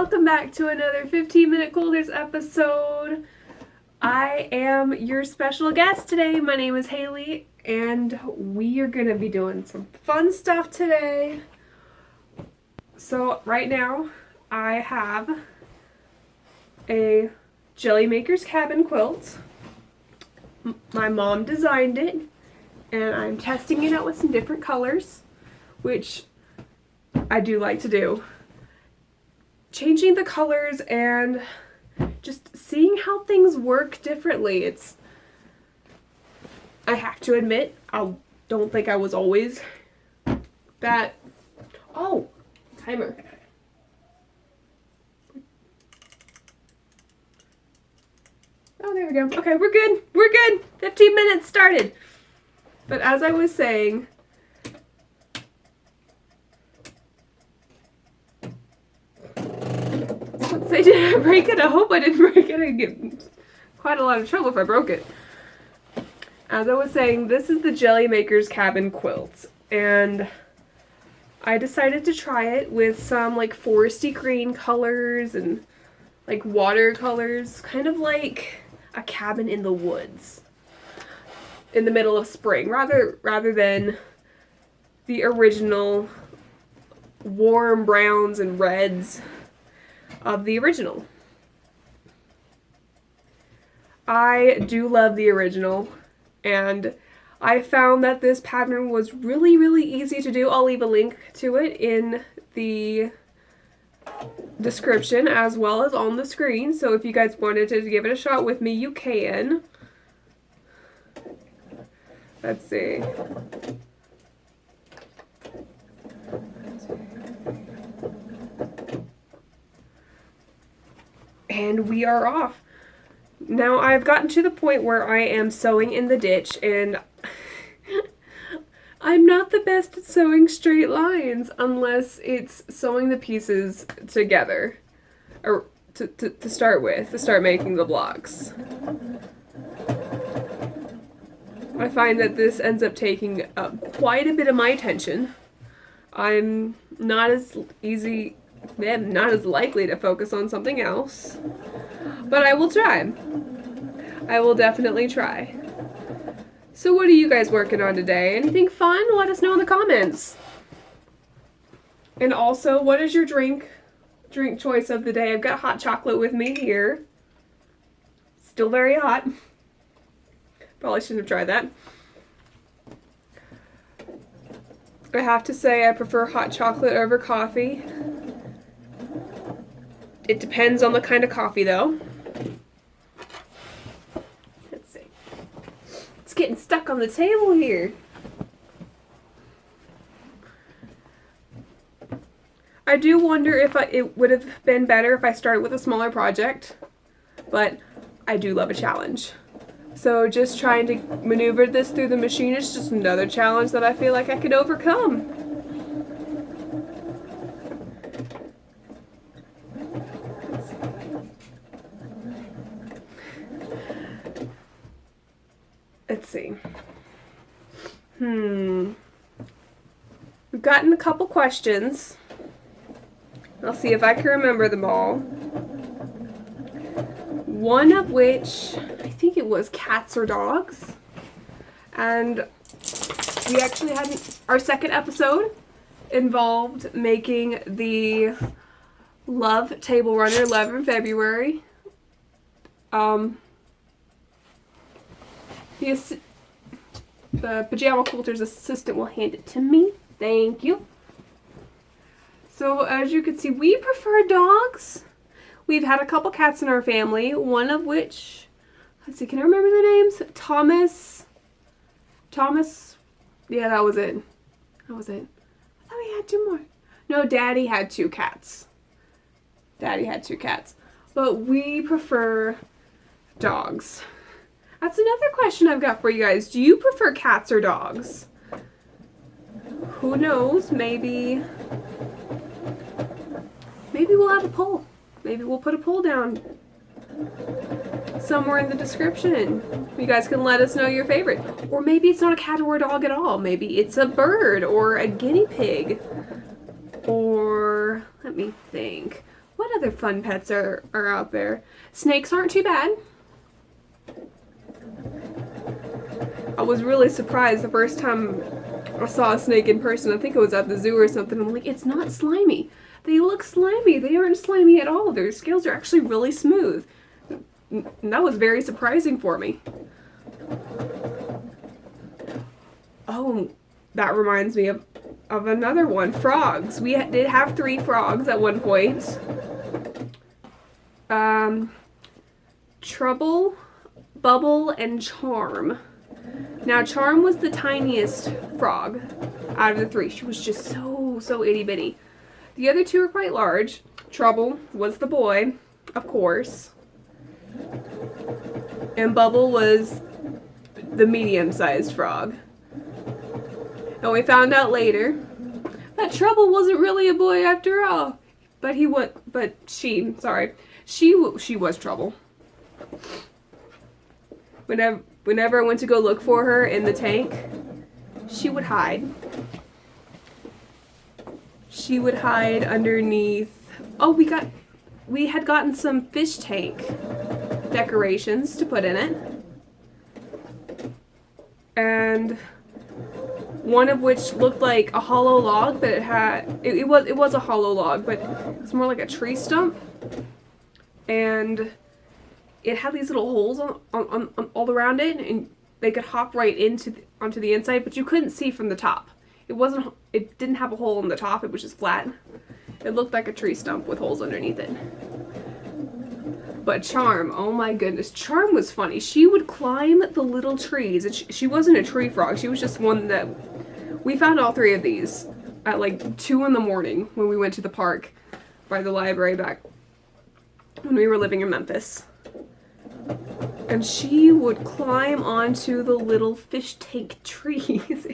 welcome back to another 15-minute Coolers episode. I am your special guest today. My name is Haley, and we are going to be doing some fun stuff today. So right now, I have a Jelly Maker's Cabin quilt. My mom designed it, and I'm testing it out with some different colors, which I do like to do. Changing the colors and just seeing how things work differently. I have to admit, I don't think I was always that. Oh, timer. Oh, there we go. Okay, we're good. We're good. 15 minutes started. But as I was saying, let's say, did I break it? I hope I didn't break it. I'd get quite a lot of trouble if I broke it. As I was saying, this is the Jelly Maker's Cabin quilt, and I decided to try it with some like foresty green colors and like watercolors, kind of like a cabin in the woods in the middle of spring, rather than the original warm browns and reds of the original. I do love the original, and I found that this pattern was really, really easy to do. I'll leave a link to it in the description as well as on the screen, so if you guys wanted to give it a shot with me, you can. Let's see. And we are off. Now I've gotten to the point where I am sewing in the ditch, and I'm not the best at sewing straight lines unless it's sewing the pieces together, or to start with, to start making the blocks. I find that this ends up taking up quite a bit of my attention. I'm not as likely to focus on something else, but I will try. I will definitely try. So what are you guys working on today? Anything fun? Let us know in the comments. And also, what is your drink choice of the day? I've got hot chocolate with me here. Still very hot. Probably shouldn't have tried that. I have to say I prefer hot chocolate over coffee. It depends on the kind of coffee, though. Let's see. It's getting stuck on the table here. I do wonder if it would have been better if I started with a smaller project, but I do love a challenge. So just trying to maneuver this through the machine is just another challenge that I feel like I could overcome. Let's see. We've gotten a couple questions. I'll see if I can remember them all. One of which, I think it was cats or dogs. And we actually had our second episode involved making the Love Table Runner live in February. The Pajama Quilter's assistant will hand it to me. Thank you. So as you can see, we prefer dogs. We've had a couple cats in our family, one of which, let's see, can I remember their names? Thomas, yeah, that was it. I thought we had two more. No, Daddy had two cats. But we prefer dogs. That's another question I've got for you guys. Do you prefer cats or dogs? Who knows? Maybe we'll have a poll. Maybe we'll put a poll down somewhere in the description. You guys can let us know your favorite. Or maybe it's not a cat or a dog at all. Maybe it's a bird or a guinea pig. Or, let me think. What other fun pets are out there? Snakes aren't too bad. I was really surprised the first time I saw a snake in person. I think it was at the zoo or something. I'm like, it's not slimy. They look slimy. They aren't slimy at all. Their scales are actually really smooth. And that was very surprising for me. Oh, that reminds me of another one. Frogs. We did have 3 frogs at one point. Trouble, Bubble, and Charm. Now, Charm was the tiniest frog out of the 3. She was just so itty bitty. The other 2 are quite large. Trouble was the boy, of course. And Bubble was the medium-sized frog. And we found out later that Trouble wasn't really a boy after all. She was Trouble. Whenever I went to go look for her in the tank, she would hide. She would hide underneath. Oh, we had gotten some fish tank decorations to put in it. And one of which looked like a hollow log, but it was a hollow log, but it's more like a tree stump. And it had these little holes on all around it, and they could hop right onto the inside, but you couldn't see from the top. It didn't have a hole in the top, it was just flat. It looked like a tree stump with holes underneath it. But Charm, oh my goodness, Charm was funny. She would climb the little trees, and she wasn't a tree frog, she was just one that, we found all 3 of these at like 2 in the morning when we went to the park by the library back when we were living in Memphis. And she would climb onto the little fish tank trees.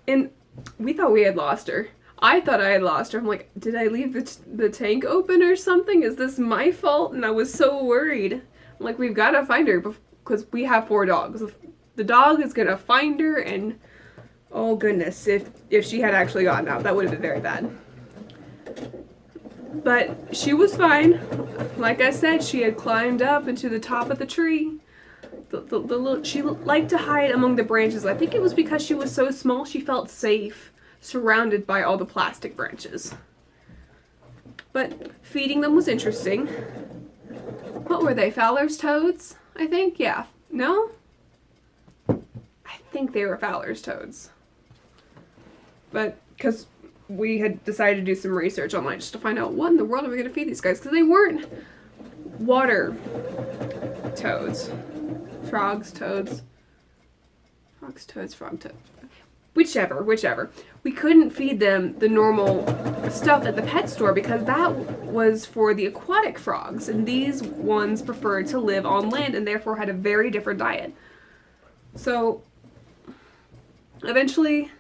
And we thought we had lost her. I thought I had lost her. I'm like, did I leave the tank open or something? Is this my fault? And I was so worried. I'm like, we've got to find her because we have 4 dogs. The dog is going to find her, and oh goodness, if she had actually gotten out, that would have been very bad. But she was fine. Like I said, she had climbed up into the top of the tree. She liked to hide among the branches. I think it was because she was so small, she felt safe, surrounded by all the plastic branches. But feeding them was interesting. What were they? Fowler's toads? I think? Yeah. No? I think they were Fowler's toads. But, because we had decided to do some research online just to find out what in the world are we going to feed these guys, because they weren't water toads. Frogs, toads. Frogs, toads, frog toads. Whichever. We couldn't feed them the normal stuff at the pet store because that was for the aquatic frogs, and these ones preferred to live on land and therefore had a very different diet. So eventually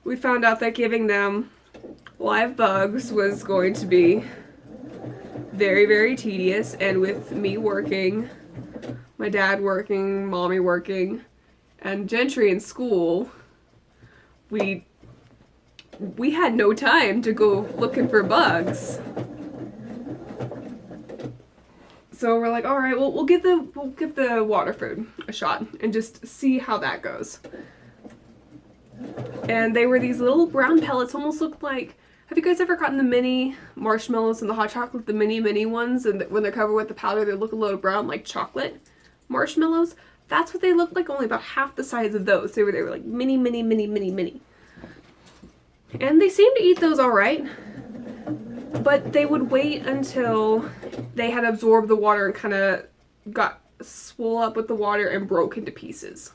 we found out that giving them live bugs was going to be very, very tedious, and with me working, my dad working, mommy working, and Gentry in school, we had no time to go looking for bugs. So we're like, all right, we'll give the water food a shot and just see how that goes. And they were these little brown pellets, almost looked like, have you guys ever gotten the mini marshmallows and the hot chocolate, the mini ones, and when they're covered with the powder, they look a little brown like chocolate marshmallows? That's what they looked like, only about half the size of those. They were like mini. And they seemed to eat those all right, but they would wait until they had absorbed the water and kind of got swole up with the water and broke into pieces.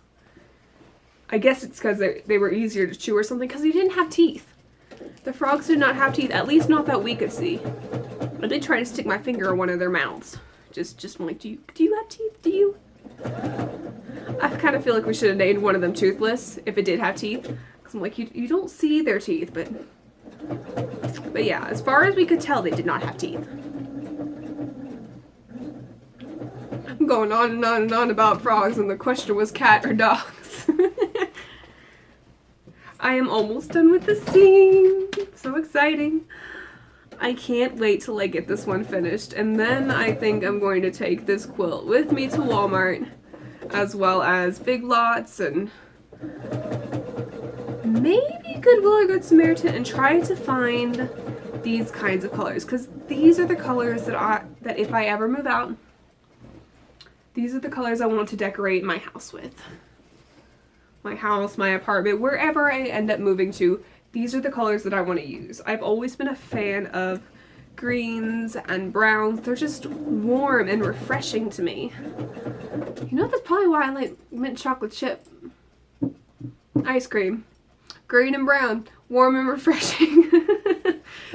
I guess it's because they were easier to chew or something, because they didn't have teeth. The frogs did not have teeth, at least not that we could see. I did try to stick my finger in one of their mouths. Just like, do you have teeth? Do you? I kind of feel like we should have named one of them Toothless if it did have teeth. Because I'm like, you don't see their teeth, but yeah, as far as we could tell, they did not have teeth. I'm going on and on and on about frogs, and the question was cat or dogs. I am almost done with the scene. So exciting. I can't wait till I get this one finished, and then I think I'm going to take this quilt with me to Walmart, as well as Big Lots and maybe Goodwill or Good Samaritan, and try to find these kinds of colors, because these are the colors that if I ever move out, these are the colors I want to decorate my house with. My house, my apartment, wherever I end up moving to, these are the colors that I want to use. I've always been a fan of greens and browns. They're just warm and refreshing to me. You know, that's probably why I like mint chocolate chip ice cream. Green and brown, warm and refreshing.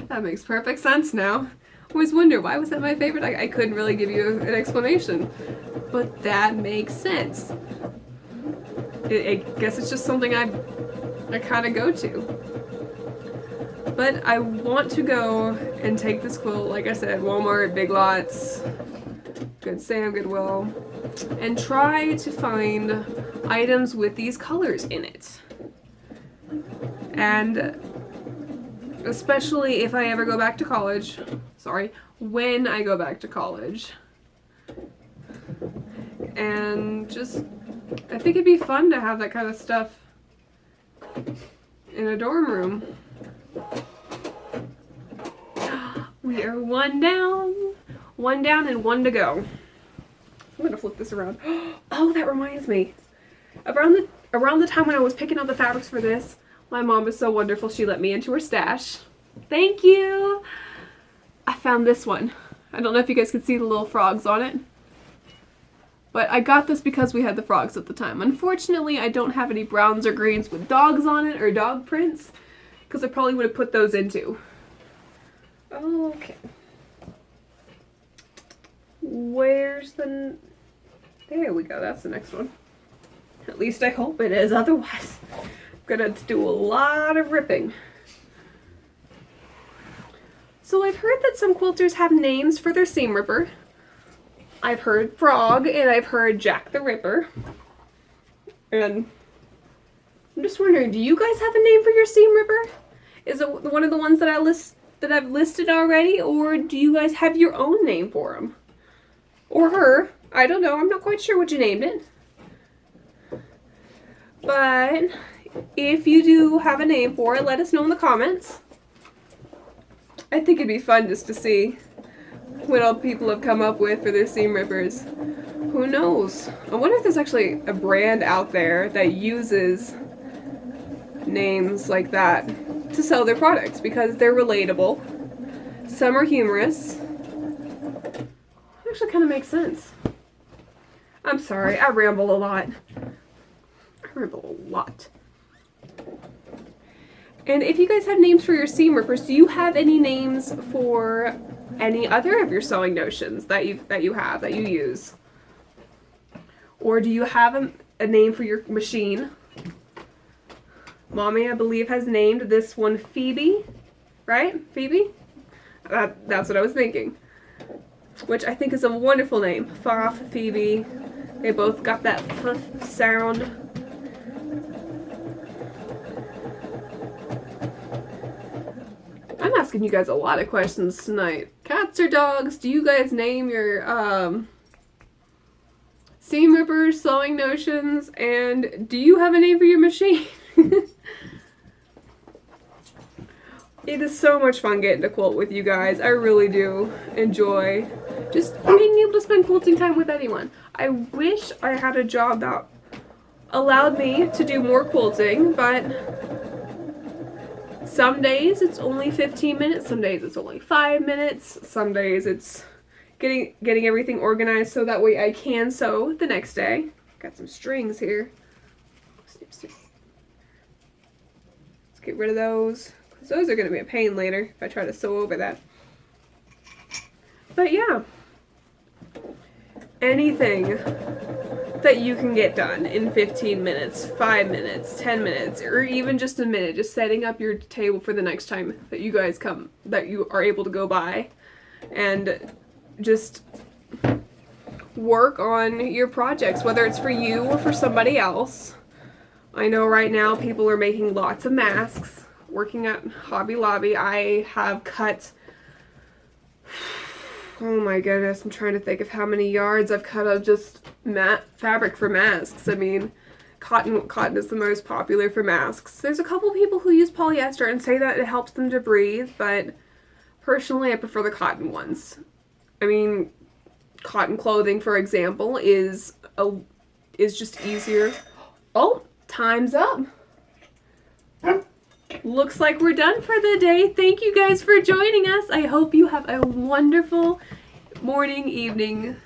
That makes perfect sense now. I always wonder, why was that my favorite? I couldn't really give you an explanation, but that makes sense. I guess it's just something I kind of go to. But I want to go and take this quilt, like I said, Walmart, Big Lots, Good Sam, Goodwill, and try to find items with these colors in it. And especially if I ever go back to college, when I go back to college. And just, I think it'd be fun to have that kind of stuff in a dorm room. We are one down and one to go. I'm gonna flip this around. Oh, that reminds me. Around the time when I was picking out the fabrics for this, my mom was so wonderful, she let me into her stash. Thank you! I found this one. I don't know if you guys can see the little frogs on it, but I got this because we had the frogs at the time. Unfortunately, I don't have any browns or greens with dogs on it or dog prints, because I probably would have put those into. Okay. Where's the... There we go, that's the next one. At least I hope it is, otherwise I'm gonna do a lot of ripping. So I've heard that some quilters have names for their seam ripper. I've heard Frog and I've heard Jack the Ripper. And I'm just wondering, do you guys have a name for your seam ripper? Is it one of the ones that I've listed already, or do you guys have your own name for him? Or her? I don't know. I'm not quite sure what you named it. But if you do have a name for it, let us know in the comments. I think it'd be fun just to see what all people have come up with for their seam rippers. Who knows? I wonder if there's actually a brand out there that uses names like that to sell their products, because they're relatable. Some are humorous. It actually kind of makes sense. I'm sorry, I ramble a lot. And if you guys have names for your seam rippers, do you have any names for any other of your sewing notions that you use? Or do you have a name for your machine? Mommy, I believe, has named this one Phoebe, right? Phoebe? That's what I was thinking. Which I think is a wonderful name. Phof, Phoebe. They both got that f sound. I'm asking you guys a lot of questions tonight. Cats or dogs? Do you guys name your seam rippers, sewing notions, and do you have a name for your machine? It is so much fun getting to quilt with you guys. I really do enjoy just being able to spend quilting time with anyone. I wish I had a job that allowed me to do more quilting, but some days it's only 15 minutes, some days it's only 5 minutes, some days it's getting everything organized so that way I can sew the next day. Got some strings here. Let's get rid of those, because those are going to be a pain later if I try to sew over that. But yeah, anything that you can get done in 15 minutes, 5 minutes, 10 minutes, or even just a minute, just setting up your table for the next time that you guys come, that you are able to go by, and just work on your projects, whether it's for you or for somebody else. I know right now people are making lots of masks. Working at Hobby Lobby, I have cut Oh my goodness, I'm trying to think of how many yards I've cut of just fabric for masks. I mean, cotton is the most popular for masks. There's a couple people who use polyester and say that it helps them to breathe, but personally I prefer the cotton ones. I mean, cotton clothing, for example, is just easier. Oh, time's up. Looks like we're done for the day. Thank you guys for joining us. I hope you have a wonderful morning, evening,